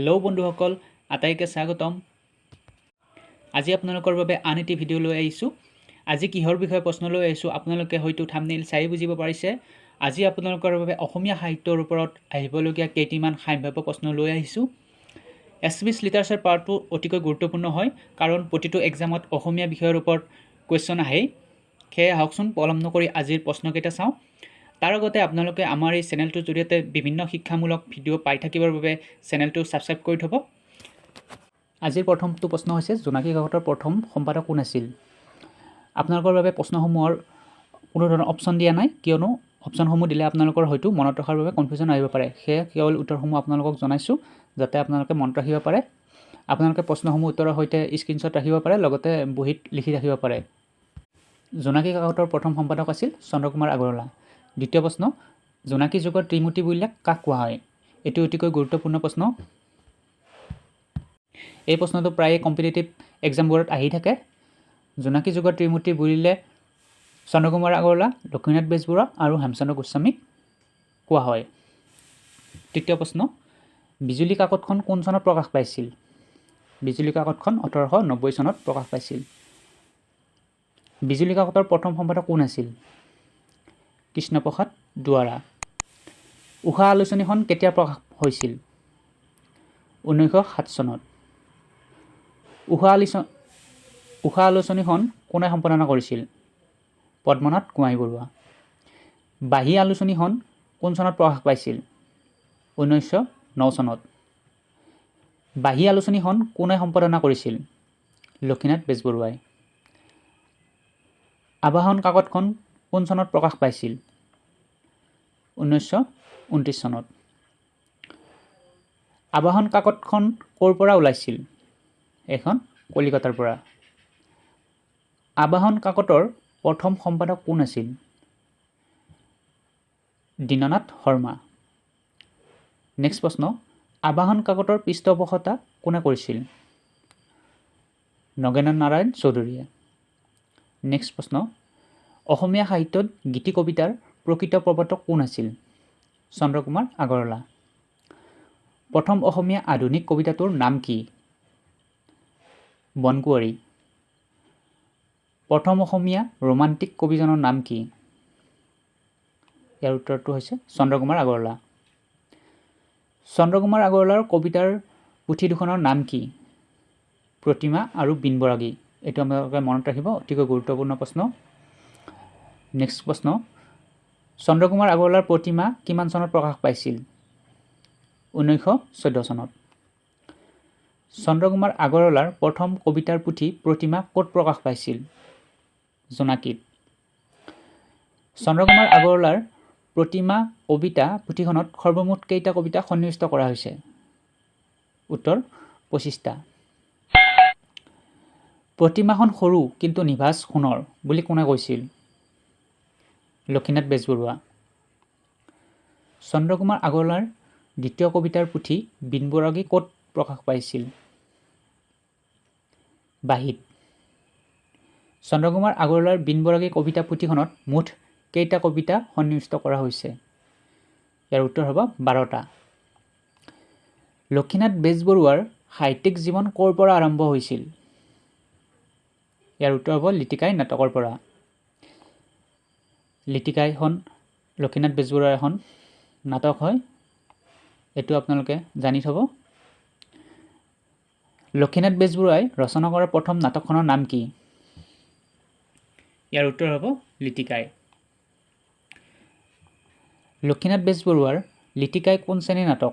Hello' বন্ধুসকল, আটাইকে স্বাগতম। আজি আপোনালোকৰ বাবে আন এটি ভিডিঅ' লৈ আহিছোঁ। আজি কিহৰ বিষয়ে প্ৰশ্ন লৈ আহিছোঁ আপোনালোকে হয়তো থাম্বনেইল চাই বুজিব পাৰিছে। আজি আপোনালোকৰ বাবে অসমীয়া সাহিত্যৰ ওপৰত আহিবলগীয়া কেইটিমান সাম্ভাব্য প্ৰশ্ন লৈ আহিছোঁ। এছামিছ লিটাৰেচাৰ পাৰ্টটো অতিকৈ গুৰুত্বপূৰ্ণ হয়, কাৰণ প্ৰতিটো এক্সামত অসমীয়া বিষয়ৰ ওপৰত কুৱেশ্যন আহেই। সেয়ে আহকচোন পলম নকৰি আজিৰ প্ৰশ্নকেইটা চাওঁ। তাৰ আগতে আপোনালোকে আমাৰ এই চেনেলটোৰ জৰিয়তে বিভিন্ন শিক্ষামূলক ভিডিঅ' পাই থাকিবৰ বাবে চেনেলটো ছাবস্ক্ৰাইব কৰি থ'ব। আজিৰ প্ৰথমটো প্ৰশ্ন হৈছে, জোনাকী কাকতৰ প্ৰথম সম্পাদক কোন আছিল? আপোনালোকৰ বাবে প্ৰশ্নসমূহৰ কোনো ধৰণৰ অপশ্যন দিয়া নাই, কিয়নো অপশ্যনসমূহ দিলে আপোনালোকৰ হয়তো মনত ৰখাৰ বাবে কনফিউজন আহিব পাৰে। সেয়ে কেৱল উত্তৰসমূহ আপোনালোকক জনাইছোঁ, যাতে আপোনালোকে মনত ৰাখিব পাৰে। আপোনালোকে প্ৰশ্নসমূহ উত্তৰৰ সৈতে স্ক্ৰীনশ্বট ৰাখিব পাৰে, লগতে বহীত লিখি ৰাখিব পাৰে। জোনাকী কাকতৰ প্ৰথম সম্পাদক আছিল চন্দ্ৰকুমাৰ আগৰৱালা। দ্বিতীয় প্ৰশ্ন, জোনাকী যুগৰ ত্ৰিমূৰ্তি বুলিলে কাক কোৱা হয়? এইটো অতিকৈ গুৰুত্বপূৰ্ণ প্ৰশ্ন। এই প্ৰশ্নটো প্ৰায়ে কম্পিটিটিভ এক্সামবোৰত আহি থাকে। জোনাকী যুগৰ ত্ৰিমূৰ্তি বুলিলে চন্দ্ৰকুমাৰ আগৰৱালা, লক্ষ্মীনাথ বেজবৰুৱা আৰু হেমচন্দ্ৰ গোস্বামীক কোৱা হয়। তৃতীয় প্ৰশ্ন, বিজুলী কাকতখন কোন চনত প্ৰকাশ পাইছিল? বিজুলী কাকতখন 1890 চনত প্ৰকাশ পাইছিল। বিজুলী কাকতৰ প্ৰথম সম্পাদক কোন আছিল? কৃষ্ণপ্ৰসাদ দুৱৰা। উষা আলোচনীখন কেতিয়া প্ৰকাশ হৈছিল? 1907 চনত। উষা আলোচনীখন কোনে সম্পাদনা কৰিছিল? পদ্মনাথ গোহাঁই বৰুৱা। বাঁহী আলোচনীখন কোন চনত প্ৰকাশ পাইছিল? 1909 চনত। বাঁহী আলোচনীখন কোনে সম্পাদনা কৰিছিল? লক্ষ্মীনাথ বেজবৰুৱাই। আবাহন কাকতখন কোন চনত প্ৰকাশ পাইছিল? 1929 চনত। আবাহন কাকতখন ক'ৰ পৰা ওলাইছিল? এখন কলিকতাৰ পৰা। আবাহন কাকতৰ প্ৰথম সম্পাদক কোন আছিল? দীননাথ শৰ্মা। নেক্সট প্ৰশ্ন, আবাহন কাকতৰ পৃষ্ঠপোষকতা কোনে কৰিছিল? নগেন্দ্ৰ নাৰায়ণ চৌধুৰীয়ে। নেক্সট প্ৰশ্ন, অসমীয়া সাহিত্যত গীতি কবিতাৰ প্ৰকৃত প্ৰৱৰ্তক কোন আছিল? চন্দ্ৰকুমাৰ আগৰৱালা। প্ৰথম অসমীয়া আধুনিক কবিতাটোৰ নাম কি? বনকুঁৱৰী। প্ৰথম অসমীয়া ৰোমান্টিক কবিজনৰ নাম কি? ইয়াৰ উত্তৰটো হৈছে চন্দ্ৰকুমাৰ আগৰৱালা। চন্দ্ৰকুমাৰ আগৰৱালাৰ কবিতাৰ পুথি দুখনৰ নাম কি? প্ৰতিমা আৰু বিনবৰাগী। এইটো আপোনালোকে মনত ৰাখিব, অতিকৈ গুৰুত্বপূৰ্ণ প্ৰশ্ন। নেক্সট প্ৰশ্ন, চন্দ্ৰকুমাৰ আগৰৱালাৰ প্ৰতিমা কিমান চনত প্ৰকাশ পাইছিল? 1914 চনত। চন্দ্ৰকুমাৰ আগৰৱালাৰ প্ৰথম কবিতাৰ পুথি প্ৰতিমা ক'ত প্ৰকাশ পাইছিল? জোনাকীত। চন্দ্ৰকুমাৰ আগৰৱালাৰ প্ৰতিমা কবিতা পুথিখনত সৰ্বমুঠ কেইটা কবিতা সন্নিৱিষ্ট কৰা হৈছে? উত্তৰ 25টা। প্ৰতিমাখন সৰু কিন্তু নিভাঁজ সোণৰ বুলি কোনে কৈছিল? লক্ষ্মীনাথ বেজবৰুৱা। চন্দ্ৰকুমাৰ আগৰৱালাৰ দ্বিতীয় কবিতাৰ পুথি বিনবৰাগী ক'ত প্ৰকাশ পাইছিল? বাঁহীত। চন্দ্ৰকুমাৰ আগৰৱালাৰ বিনবৰাগী কবিতা পুথিখনত মুঠ কেইটা কবিতা সন্নিৱিষ্ট কৰা হৈছে? ইয়াৰ উত্তৰ হ'ব 12টা। লক্ষ্মীনাথ বেজবৰুৱাৰ সাহিত্যিক জীৱন ক'ৰ পৰা আৰম্ভ হৈছিল? ইয়াৰ উত্তৰ হ'ব লিটিকাই নাটকৰ পৰা। লিটিকাইখন লক্ষ্মীনাথ বেজবৰুৱাৰ এখন নাটক হয়, এইটো আপোনালোকে জানি থ'ব। লক্ষ্মীনাথ বেজবৰুৱাই ৰচনা কৰা প্ৰথম নাটকখনৰ নাম কি? ইয়াৰ উত্তৰ হ'ব লিটিকাই। লক্ষ্মীনাথ বেজবৰুৱাৰ লিটিকাই কোন শ্ৰেণীৰ নাটক?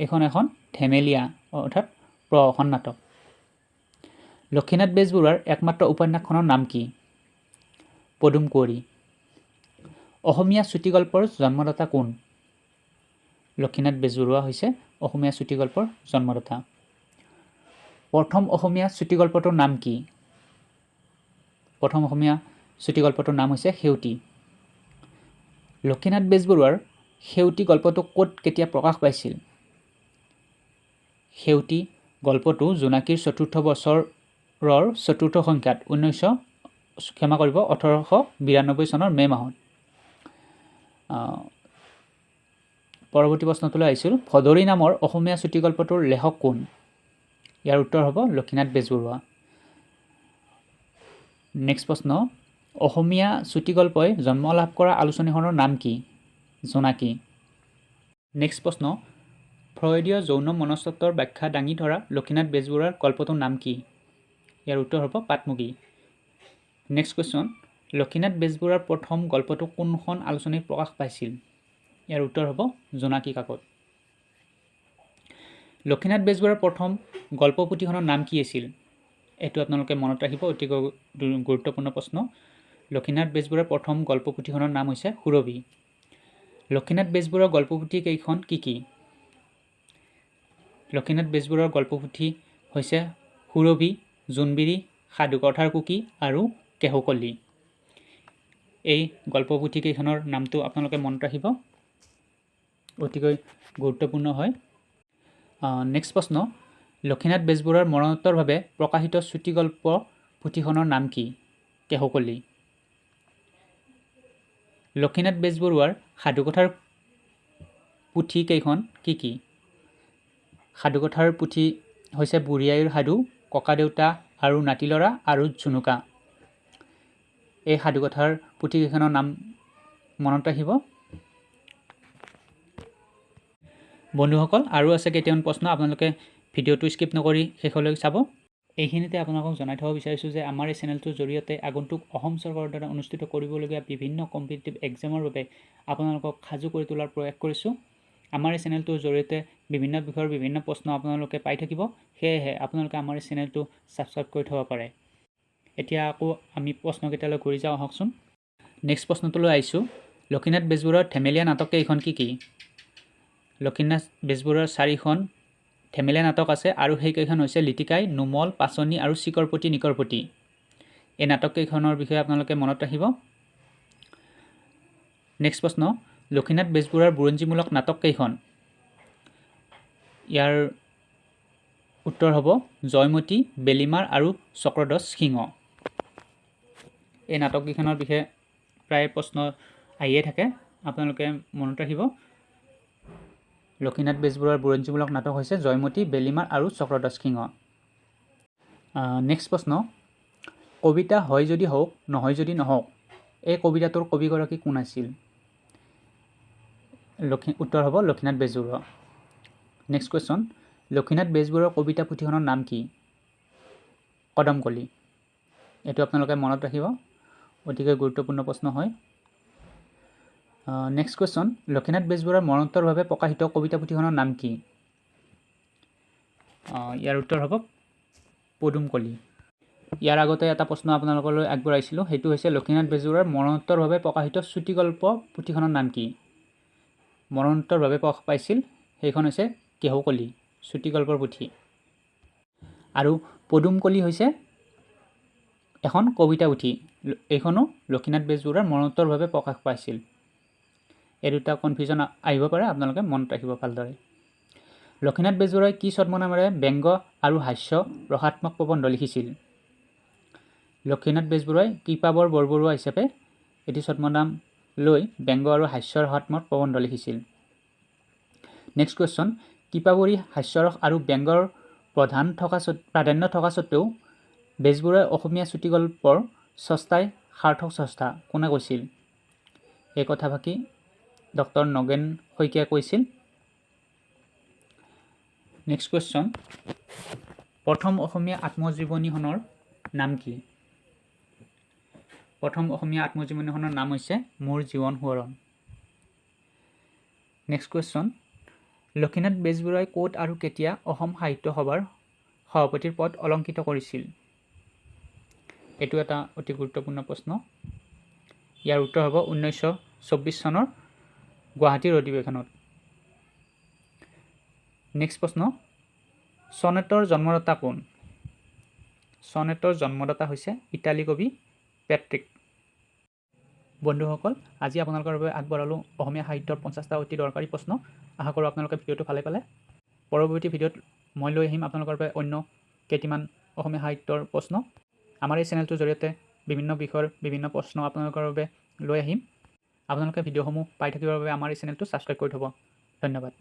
এইখন এখন ধেমেলীয়া অৰ্থাৎ প্ৰহসন নাটক। লক্ষ্মীনাথ বেজবৰুৱাৰ একমাত্ৰ উপন্যাসখনৰ নাম কি? পদুম কুঁৱৰী। অসমীয়া চুটিগল্পৰ জন্মদাতা কোন? লক্ষ্মীনাথ বেজবৰুৱা হৈছে অসমীয়া চুটিগল্পৰ জন্মদাতা। প্ৰথম অসমীয়া চুটিগল্পটোৰ নাম কি? প্ৰথম অসমীয়া চুটিগল্পটোৰ নাম হৈছে সেউতী। লক্ষ্মীনাথ বেজবৰুৱাৰ সেউতী গল্পটো ক'ত কেতিয়া প্ৰকাশ পাইছিল? সেউতী গল্পটো জোনাকীৰ চতুৰ্থ বছৰৰ চতুৰ্থ সংখ্যাত 1892 চনৰ মে' মাহত পৰৱৰ্তী প্ৰশ্নটোলৈ আহিছোঁ ভদৰী নামৰ অসমীয়া চুটিগল্পটোৰ লেখক কোন ইয়াৰ উত্তৰ হ'ব লক্ষীনাথ বেজবৰুৱা নেক্সট প্ৰশ্ন অসমীয়া চুটিগল্পই জন্ম লাভ কৰা আলোচনীখনৰ নাম কি জোনাকী নেক্সট প্ৰশ্ন ফ্ৰয়ডীয় যৌন মনস্তত্বৰ ব্যাখ্যা দাঙি ধৰা লক্ষীনাথ বেজবৰুৱাৰ গল্পটোৰ নাম কি ইয়াৰ উত্তৰ হ'ব পাটমুগী নেক্সট কুৱেশ্যন লক্ষীনাথ বেজবৰুৱাৰ প্ৰথম গল্পটো কোনখন আলোচনীত প্ৰকাশ পাইছিল ইয়াৰ উত্তৰ হ'ব জোনাকী কাকত লক্ষীনাথ বেজবৰুৱাৰ প্ৰথম গল্প পুথিখনৰ নাম কি আছিল এইটো আপোনালোকে মনত ৰাখিব অতিকৈ গুৰুত্বপূৰ্ণ প্ৰশ্ন লক্ষীনাথ বেজবৰুৱাৰ প্ৰথম গল্প পুথিখনৰ নাম হৈছে সুৰভি লক্ষীনাথ বেজবৰুৱাৰ গল্প পুথি কেইখন কি লক্ষীনাথ বেজবৰুৱাৰ গল্প পুথি হৈছে সুৰভি জোনবিৰি সাধুকথাৰ কুকি আৰু কেহুকলি এই গল্প পুথি কেইখনৰ নামটো আপোনালোকে মনত ৰাখিব অতিকৈ গুৰুত্বপূৰ্ণ হয় নেক্সট প্ৰশ্ন লক্ষীনাথ বেজবৰুৱাৰ মৰণোত্তৰভাৱে প্ৰকাশিত চুটিগল্প পুথিখনৰ নাম কি কেহুকলি লক্ষীনাথ বেজবৰুৱাৰ সাধুকথাৰ পুথি কেইখন কি সাধুকথাৰ পুথি হৈছে বুঢ়ী আইৰ সাধু ককাদেউতা আৰু নাতিলৰা আৰু ঝুনুকা এই সাধুকথাৰ পুথি কেইখনৰ নাম মনত ৰাখিব বন্ধুসকল আৰু আছে কেইটামান প্ৰশ্ন আপোনালোকে ভিডিঅ'টো স্কিপ নকৰি শেষলৈ চাব এইখিনিতে আপোনালোকক জনাই থব বিচাৰিছোঁ যে আমাৰ এই চেনেলটোৰ জৰিয়তে আগন্তুক অসম চৰকাৰৰ দ্বাৰা অনুষ্ঠিত কৰিবলগীয়া বিভিন্ন কম্পিটিটিভ এক্সামৰ বাবে আপোনালোকক সাজু কৰি তোলাৰ প্ৰয়াস কৰিছোঁ আমাৰ এই চেনেলটোৰ জৰিয়তে বিভিন্ন বিষয়ৰ বিভিন্ন প্ৰশ্ন আপোনালোকে পাই থাকিব সেয়েহে আপোনালোকে আমাৰ এই চেনেলটো ছাবস্ক্ৰাইব কৰি থব পাৰে এতিয়া আকৌ আমি প্ৰশ্নকেইটালৈ ঘূৰি যাওঁ আহকচোন নেক্সট প্ৰশ্নটোলৈ আহিছোঁ লক্ষীনাথ বেজবৰুৱাৰ ধেমেলীয়া নাটক কেইখন কি লক্ষীনাথ বেজবৰুৱাৰ 4খন ধেমেলীয়া নাটক আছে আৰু সেইকেইখন হৈছে লিটিকাই নুমল পাচনি আৰু চিকৰপতি নিকৰপতি এই নাটক কেইখনৰ বিষয়ে আপোনালোকে মনত ৰাখিব নেক্সট প্ৰশ্ন লক্ষীনাথ বেজবৰুৱাৰ বুৰঞ্জীমূলক নাটক কেইখন ইয়াৰ উত্তৰ হ'ব জয়মতী বেলিমাৰ আৰু চক্ৰধ্বজ সিংহ এই নাটক কেইখনৰ বিষয়ে প্ৰায় প্ৰশ্ন আহিয়ে থাকে আপোনালোকে মনত ৰাখিব লক্ষীনাথ বেজবৰুৱাৰ বুৰঞ্জীমূলক নাটক হৈছে জয়মতী বেলিমাৰ আৰু চক্ৰধ্বজ সিংহ নেক্সট প্ৰশ্ন কবিতা হয় যদি হওক নহয় যদি নহওক এই কবিতাটোৰ কবিগৰাকী কোন আছিল উত্তৰ হ'ব লক্ষীনাথ বেজবৰুৱা নেক্সট কুৱেশ্যন লক্ষীনাথ বেজবৰুৱাৰ কবিতা পুথিখনৰ নাম কি কদমকলি এইটো আপোনালোকে মনত ৰাখিব অতিকৈ গুৰুত্বপূৰ্ণ প্ৰশ্ন হয় নেক্সট কুৱেশ্যন লক্ষীনাথ বেজবৰুৱাৰ মৰণোত্তৰভাৱে প্ৰকাশিত কবিতা পুথিখনৰ নাম কি ইয়াৰ উত্তৰ হ'ব পদুমকলি ইয়াৰ আগতে এটা প্ৰশ্ন আপোনালোকলৈ আগবঢ়াইছিলোঁ সেইটো হৈছে লক্ষীনাথ বেজবৰুৱাৰ মৰণোত্তৰভাৱে প্ৰকাশিত চুটিগল্প পুথিখনৰ নাম কি মৰণোত্তৰভাৱে প্ৰকাশ পাইছিল সেইখন হৈছে কেহুকলি চুটিগল্পৰ পুথি আৰু পদুমকলি হৈছে এখন কবিতা পুথি এইখনো লক্ষীনাথ বেজবৰুৱাৰ মৰণোত্তৰভাৱে প্ৰকাশ পাইছিল এই দুটা কনফিউজন আহিব পাৰে আপোনালোকে মনত ৰাখিব ভালদৰে লক্ষীনাথ বেজবৰুৱাই কি ছদ্মনামেৰে ব্যংগ আৰু হাস্য ৰসাত্মক প্ৰবন্ধ লিখিছিল লক্ষীনাথ বেজবৰুৱাই কৃপাবৰ বৰবৰুৱা হিচাপে এটি ছদ্মনাম লৈ ব্যংগ আৰু হাস্য ৰসাত্মক প্ৰবন্ধ লিখিছিল নেক্সট কুৱেশ্যন কৃপাবৰী হাস্যৰস আৰু ব্যংগৰ প্ৰাধান্য থকা স্বত্বেও বেজবৰুৱাই অসমীয়া চুটিগল্পৰ স্ৰষ্টাই সাৰ্থক স্ৰষ্টা কোনে কৈছিল এই কথাফাকি ডক্টৰ নগেন শইকীয়াই কৈছিল নেক্সট কুৱেশ্যন প্ৰথম অসমীয়া আত্মজীৱনীখনৰ নাম কি প্ৰথম অসমীয়া আত্মজীৱনীখনৰ নাম হৈছে মোৰ জীৱন সোঁৱৰণ নেক্সট কুৱেশ্যন লক্ষীনাথ বেজবৰুৱাই ক'ত আৰু কেতিয়া অসম সাহিত্য সভাৰ সভাপতিৰ পদ অলংকৃত কৰিছিল এইটো এটা অতি গুৰুত্বপূৰ্ণ প্ৰশ্ন ইয়াৰ উত্তৰ হ'ব 1924 চনৰ গুৱাহাটীৰ অধিৱেশনত নেক্সট প্ৰশ্ন সনেটৰ জন্মদাতা কোন সনেটৰ জন্মদাতা হৈছে ইটালী কবি পেট্ৰিক বন্ধুসকল আজি আপোনালোকৰ বাবে আগবঢ়ালোঁ অসমীয়া সাহিত্যৰ 50টা অতি দৰকাৰী প্ৰশ্ন আশা কৰোঁ আপোনালোকে ভিডিঅ'টো ভালে পালে পৰৱৰ্তী ভিডিঅ'ত মই লৈ আহিম আপোনালোকৰ বাবে অন্য কেইটামান অসমীয়া সাহিত্যৰ প্ৰশ্ন আমাৰ এই চেনেলটোৰ জৰিয়তে বিভিন্ন বিষয়ৰ বিভিন্ন প্ৰশ্ন আপোনালোকৰ বাবে লৈ আহিম আপোনালোকে ভিডিঅ'সমূহ পাই থাকিবৰ বাবে আমাৰ এই চেনেলটো ছাবস্ক্ৰাইব কৰি থ'ব ধন্যবাদ।